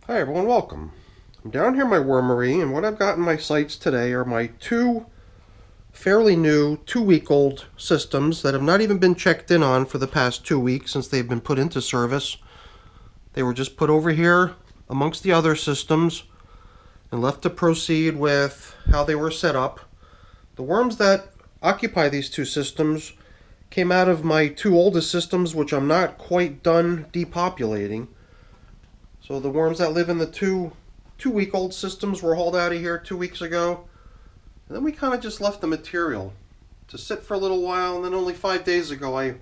Hi everyone, welcome. I'm down here in my wormery, and what I've got in my sights today are my two fairly new, 2-week-old systems that have not even been checked in on for the past 2 weeks since they've been put into service. They were just put over here amongst the other systems and left to proceed with how they were set up. The worms that occupy these two systems came out of my two oldest systems, which I'm not quite done depopulating. So the worms that live in the two-week-old systems were hauled out of here 2 weeks ago. And then we kind of just left the material to sit for a little while. And then only 5 days ago I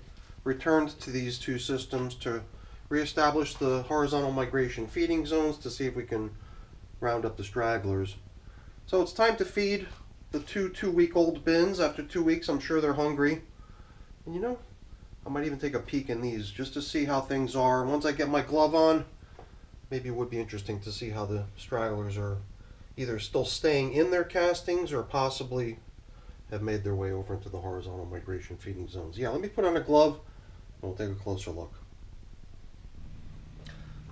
returned to these two systems to reestablish the horizontal migration feeding zones to see if we can round up the stragglers. So it's time to feed the two-week-old bins. After 2 weeks, I'm sure they're hungry. And you know, I might even take a peek in these just to see how things are. Once I get my glove on, maybe it would be interesting to see how the stragglers are either still staying in their castings or possibly have made their way over into the horizontal migration feeding zones. Yeah, let me put on a glove and we'll take a closer look.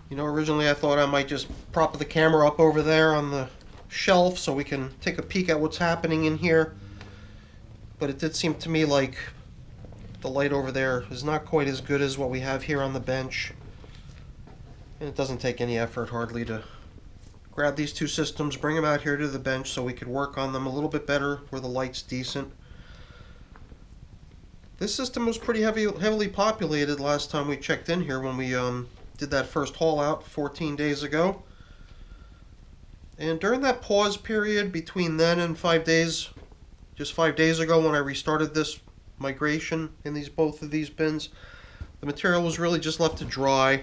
You know, originally I thought I might just prop the camera up over there on the shelf so we can take a peek at what's happening in here. But it did seem to me like the light over there is not quite as good as what we have here on the bench. And it doesn't take any effort hardly to grab these two systems, bring them out here to the bench so we could work on them a little bit better where the light's decent. This system was pretty heavily populated last time we checked in here when we did that first haul out 14 days ago. And during that pause period between then and 5 days, just 5 days ago when I restarted this migration in both of these bins, the material was really just left to dry.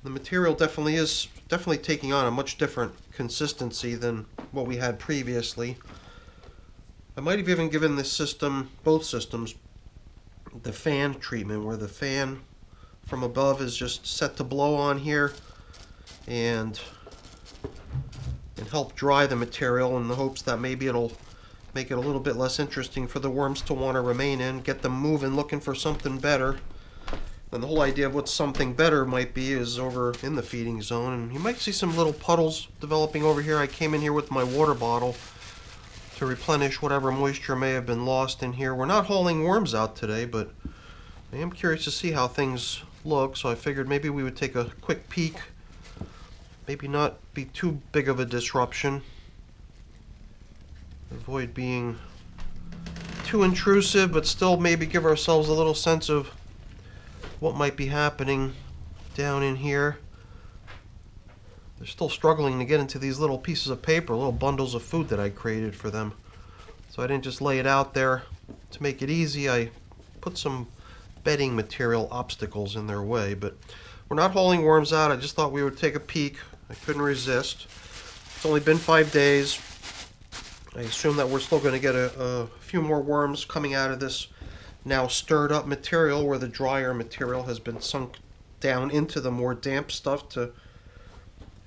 The material is definitely taking on a much different consistency than what we had previously. I might have even given this system, both systems, the fan treatment where the fan from above is just set to blow on here and help dry the material in the hopes that maybe it'll make it a little bit less interesting for the worms to want to remain in, get them moving, looking for something better. And the whole idea of what something better might be is over in the feeding zone. And you might see some little puddles developing over here. I came in here with my water bottle to replenish whatever moisture may have been lost in here. We're not hauling worms out today, but I am curious to see how things look. So I figured maybe we would take a quick peek. Maybe not be too big of a disruption. Avoid being too intrusive, but still maybe give ourselves a little sense of what might be happening down in here. They're still struggling to get into these little pieces of paper, little bundles of food that I created for them. So I didn't just lay it out there to make it easy. I put some bedding material obstacles in their way, but we're not hauling worms out. I just thought we would take a peek. I couldn't resist. It's only been 5 days. I assume that we're still going to get a few more worms coming out of this now stirred up material where the drier material has been sunk down into the more damp stuff to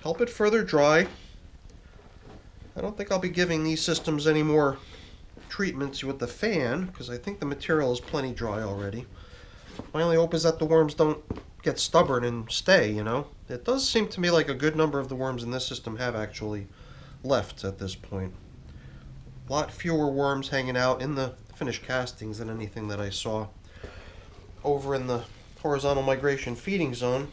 help it further dry. I don't think I'll be giving these systems any more treatments with the fan because I think the material is plenty dry already. My only hope is that the worms don't get stubborn and stay, you know. It does seem to me like a good number of the worms in this system have actually left at this point. A lot fewer worms hanging out in the finished castings than anything that I saw over in the horizontal migration feeding zone.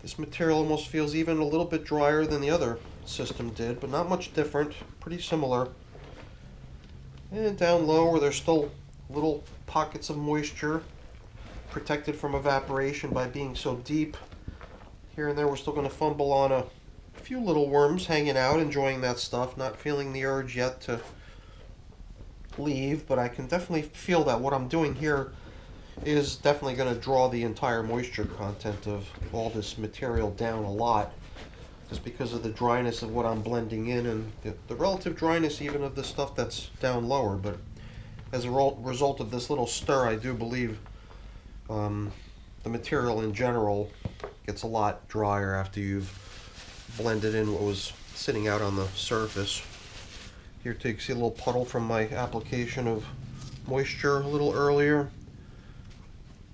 This material almost feels even a little bit drier than the other system did, but not much different, pretty similar. And down low where there's still little pockets of moisture protected from evaporation by being so deep. Here and there we're still going to fumble on a few little worms hanging out, enjoying that stuff, not feeling the urge yet to leave, but I can definitely feel that what I'm doing here is definitely going to draw the entire moisture content of all this material down a lot, just because of the dryness of what I'm blending in and the relative dryness even of the stuff that's down lower. But as a result of this little stir, I do believe the material in general gets a lot drier after you've blended in what was sitting out on the surface. Here you see a little puddle from my application of moisture a little earlier.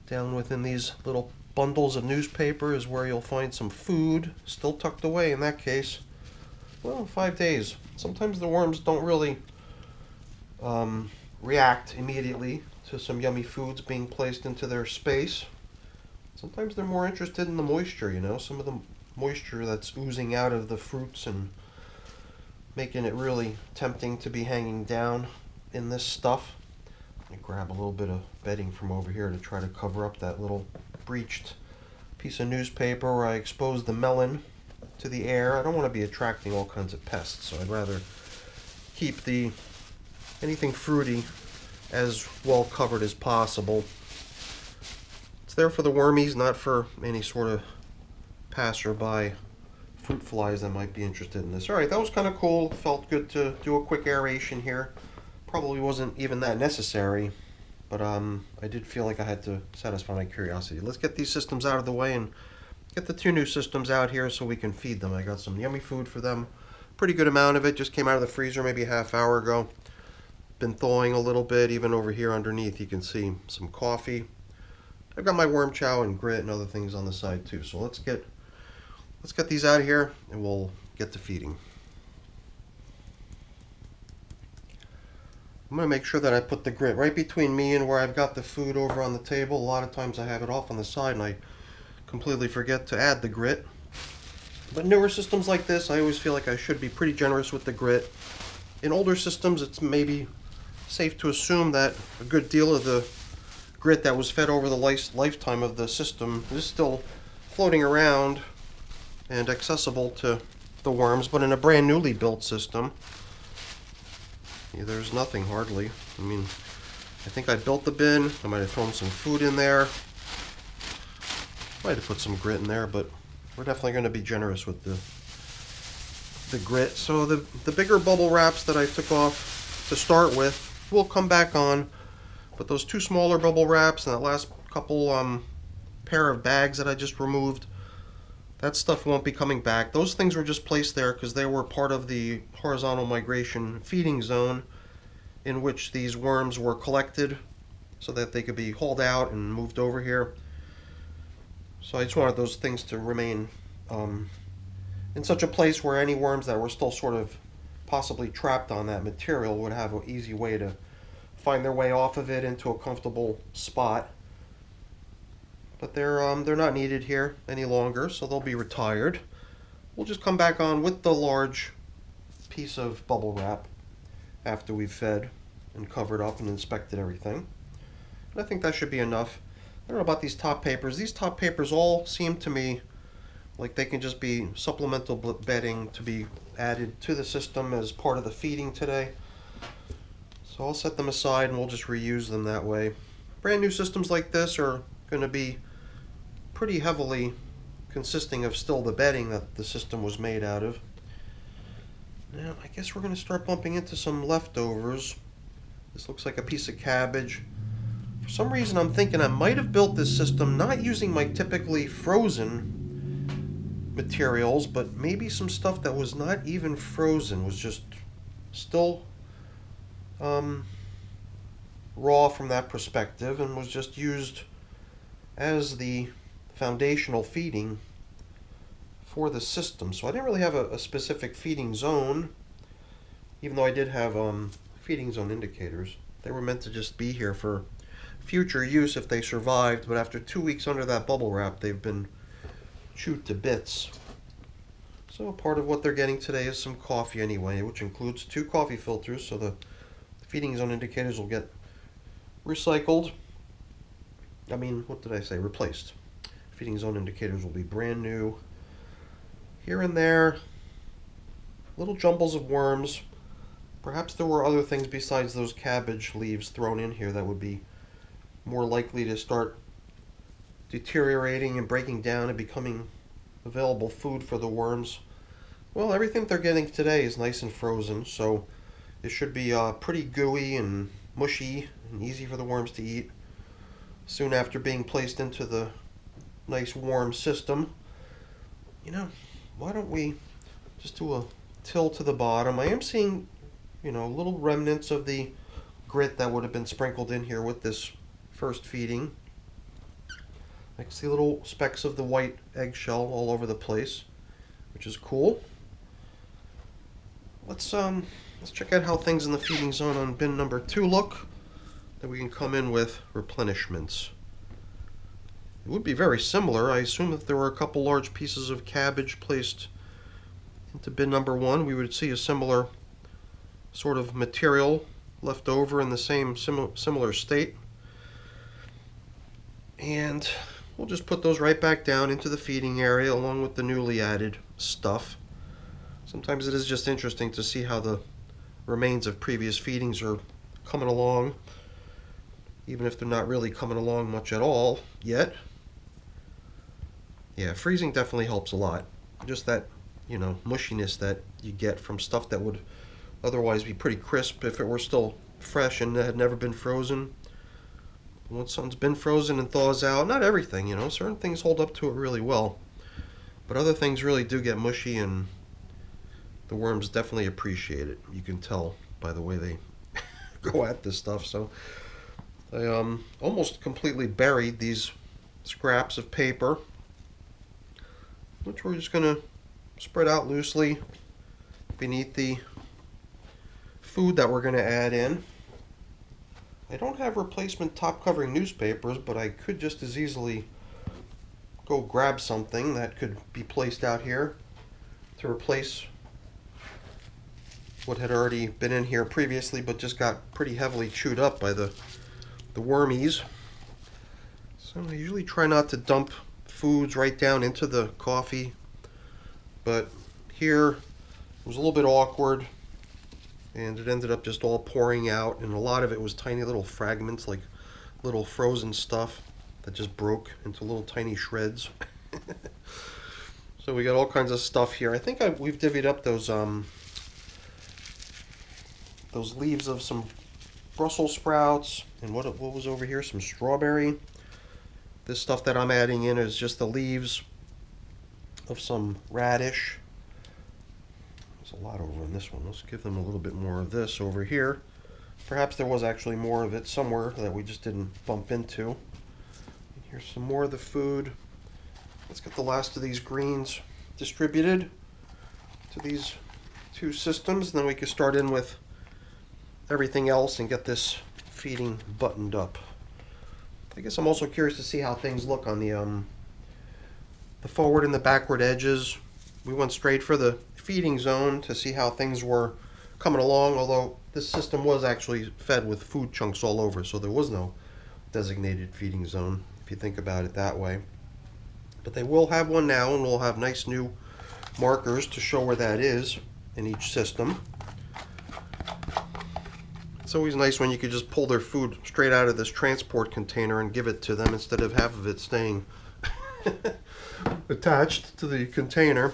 Down within these little bundles of newspaper is where you'll find some food, still tucked away in that case. Well, 5 days. Sometimes the worms don't really react immediately to some yummy foods being placed into their space. Sometimes they're more interested in the moisture, you know, some of the moisture that's oozing out of the fruits and making it really tempting to be hanging down in this stuff. Let me grab a little bit of bedding from over here to try to cover up that little breached piece of newspaper where I exposed the melon to the air. I don't want to be attracting all kinds of pests, so I'd rather keep anything fruity as well covered as possible. It's there for the wormies, not for any sort of passerby fruit flies that might be interested in this. Alright, that was kind of cool. Felt good to do a quick aeration here. Probably wasn't even that necessary, but I did feel like I had to satisfy my curiosity. Let's get these systems out of the way and get the 2 new systems out here so we can feed them. I got some yummy food for them. Pretty good amount of it. Just came out of the freezer maybe a half hour ago. Been thawing a little bit. Even over here underneath you can see some coffee. I've got my worm chow and grit and other things on the side too. So let's get these out of here and we'll get to feeding. I'm going to make sure that I put the grit right between me and where I've got the food over on the table. A lot of times I have it off on the side and I completely forget to add the grit. But newer systems like this, I always feel like I should be pretty generous with the grit. In older systems, it's maybe safe to assume that a good deal of the grit that was fed over the lifetime of the system is still floating around and accessible to the worms. But in a brand newly built system, there's nothing hardly. I mean, I think I built the bin. I might have thrown some food in there. Might have put some grit in there, but we're definitely going to be generous with the grit. So the bigger bubble wraps that I took off to start with will come back on, but those 2 smaller bubble wraps and that last couple pair of bags that I just removed, that stuff won't be coming back. Those things were just placed there because they were part of the horizontal migration feeding zone in which these worms were collected so that they could be hauled out and moved over here. So I just wanted those things to remain in such a place where any worms that were still sort of possibly trapped on that material would have an easy way to find their way off of it into a comfortable spot. But they're not needed here any longer, so they'll be retired. We'll just come back on with the large piece of bubble wrap after we've fed and covered up and inspected everything. And I think that should be enough. I don't know about these top papers. These top papers all seem to me like they can just be supplemental bedding to be added to the system as part of the feeding today. So I'll set them aside and we'll just reuse them that way. Brand new systems like this are going to be pretty heavily consisting of still the bedding that the system was made out of. Now I guess we're going to start bumping into some leftovers. This looks like a piece of cabbage. For some reason I'm thinking I might have built this system not using my typically frozen materials, but maybe some stuff that was not even frozen, was just still raw from that perspective and was just used as the foundational feeding for the system. So I didn't really have a specific feeding zone, even though I did have feeding zone indicators. They were meant to just be here for future use if they survived, but after 2 weeks under that bubble wrap they've been chewed to bits. So part of what they're getting today is some coffee anyway, which includes 2 coffee filters, so the feeding zone indicators will get recycled. I mean, what did I say? Replaced. Feeding zone indicators will be brand new. Here and there, little jumbles of worms. Perhaps there were other things besides those cabbage leaves thrown in here that would be more likely to start deteriorating and breaking down and becoming available food for the worms. Well, everything they're getting today is nice and frozen, so it should be pretty gooey and mushy and easy for the worms to eat soon after being placed into the nice warm system. You know, why don't we just do a till to the bottom? I am seeing, you know, little remnants of the grit that would have been sprinkled in here with this first feeding. I can see little specks of the white eggshell all over the place, which is cool. Let's check out how things in the feeding zone on bin number 2 look. Then we can come in with replenishments. It would be very similar. I assume if there were a couple large pieces of cabbage placed into bin number 1, we would see a similar sort of material left over in the same similar state. And we'll just put those right back down into the feeding area along with the newly added stuff. Sometimes it is just interesting to see how the remains of previous feedings are coming along, even if they're not really coming along much at all yet. Yeah, freezing definitely helps a lot. Just that, mushiness that you get from stuff that would otherwise be pretty crisp if it were still fresh and had never been frozen. Once something's been frozen and thaws out, not everything, certain things hold up to it really well, but other things really do get mushy, and the worms definitely appreciate it. You can tell by the way they go at this stuff. So I almost completely buried these scraps of paper, which we're just going to spread out loosely beneath the food that we're going to add in. I don't have replacement top covering newspapers, but I could just as easily go grab something that could be placed out here to replace what had already been in here previously but just got pretty heavily chewed up by the wormies. So I usually try not to dump foods right down into the coffee, but here it was a little bit awkward, and it ended up just all pouring out, and a lot of it was tiny little fragments, like little frozen stuff that just broke into little tiny shreds. So we got all kinds of stuff here. I think we've divvied up those leaves of some Brussels sprouts, and what was over here, some strawberry. This stuff that I'm adding in is just the leaves of some radish. There's a lot over in this one. Let's give them a little bit more of this over here. Perhaps there was actually more of it somewhere that we just didn't bump into. And here's some more of the food. Let's get the last of these greens distributed to these 2 systems, and then we can start in with everything else and get this feeding buttoned up. I guess I'm also curious to see how things look on the forward and the backward edges. We went straight for the feeding zone to see how things were coming along, although this system was actually fed with food chunks all over, so there was no designated feeding zone, if you think about it that way. But they will have one now, and we'll have nice new markers to show where that is in each system. It's always nice when you could just pull their food straight out of this transport container and give it to them instead of half of it staying attached to the container.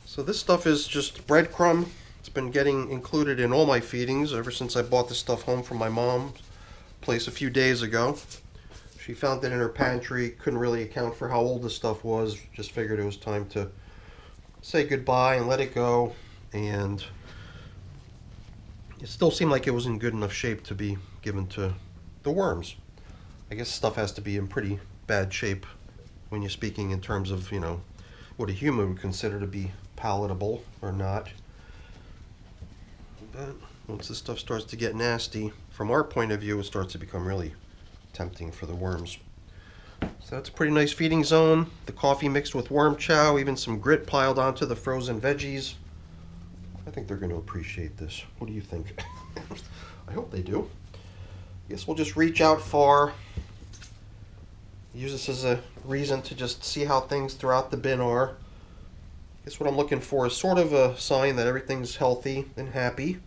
So this stuff is just breadcrumb. It's been getting included in all my feedings ever since I bought this stuff home from my mom's place a few days ago. She found it in her pantry, couldn't really account for how old this stuff was, just figured it was time to say goodbye and let it go, and it still seemed like it was in good enough shape to be given to the worms. I guess stuff has to be in pretty bad shape when you're speaking in terms of, what a human would consider to be palatable or not. But once this stuff starts to get nasty, from our point of view, it starts to become really tempting for the worms. So that's a pretty nice feeding zone. The coffee mixed with worm chow, even some grit piled onto the frozen veggies. I think they're going to appreciate this. What do you think? I hope they do. I guess we'll just reach out far. Use this as a reason to just see how things throughout the bin are. I guess what I'm looking for is sort of a sign that everything's healthy and happy.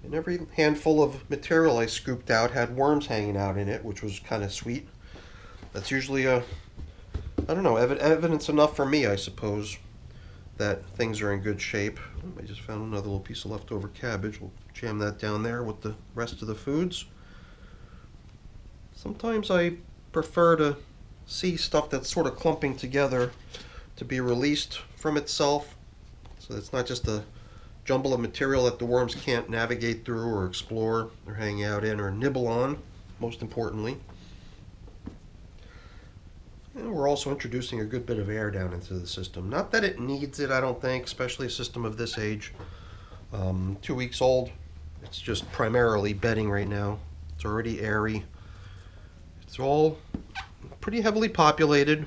And every handful of material I scooped out had worms hanging out in it, which was kind of sweet. That's usually evidence enough for me, I suppose, that things are in good shape. I just found another little piece of leftover cabbage. We'll jam that down there with the rest of the foods. Sometimes I prefer to see stuff that's sort of clumping together to be released from itself, so it's not just a jumble of material that the worms can't navigate through or explore or hang out in or nibble on, most importantly. And we're also introducing a good bit of air down into the system. Not that it needs it, I don't think, especially a system of this age. 2 weeks old. It's just primarily bedding right now. It's already airy. It's all pretty heavily populated.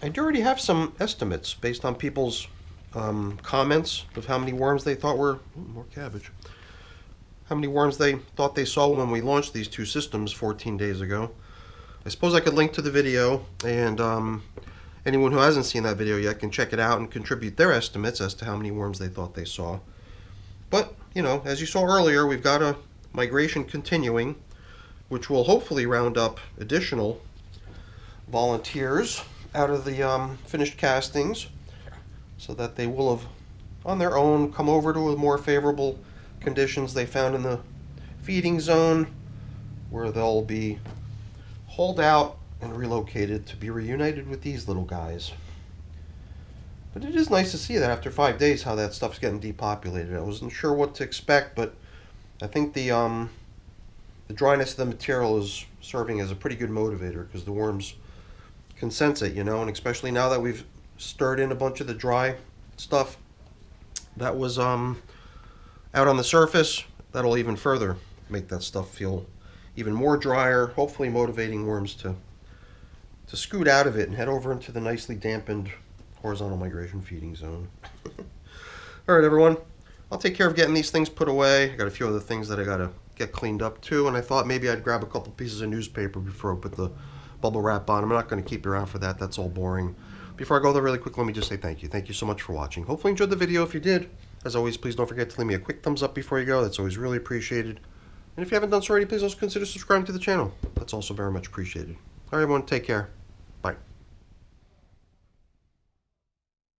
I do already have some estimates based on people's comments of how many worms they thought were... Ooh, more cabbage. How many worms they thought they saw when we launched these two systems 14 days ago. I suppose I could link to the video, and anyone who hasn't seen that video yet can check it out and contribute their estimates as to how many worms they thought they saw. But, you know, as you saw earlier, we've got a migration continuing, which will hopefully round up additional volunteers out of the finished castings, so that they will have, on their own, come over to a more favorable conditions they found in the feeding zone, where they'll be hauled out and relocated to be reunited with these little guys. But it is nice to see that after 5 days how that stuff's getting depopulated. I wasn't sure what to expect, but I think the dryness of the material is serving as a pretty good motivator, because the worms can sense it, you know, and especially now that we've stirred in a bunch of the dry stuff that was out on the surface, that'll even further make that stuff feel even more drier, hopefully motivating worms to scoot out of it and head over into the nicely dampened horizontal migration feeding zone. Alright everyone, I'll take care of getting these things put away. I got a few other things that I gotta get cleaned up too, and I thought maybe I'd grab a couple pieces of newspaper before I put the bubble wrap on. I'm not going to keep you around for that, that's all boring. Before I go there really quick, let me just say thank you. Thank you so much for watching. Hopefully you enjoyed the video. If you did, as always, please don't forget to leave me a quick thumbs up before you go. That's always really appreciated. And if you haven't done so already, please also consider subscribing to the channel. That's also very much appreciated. Alright everyone, take care.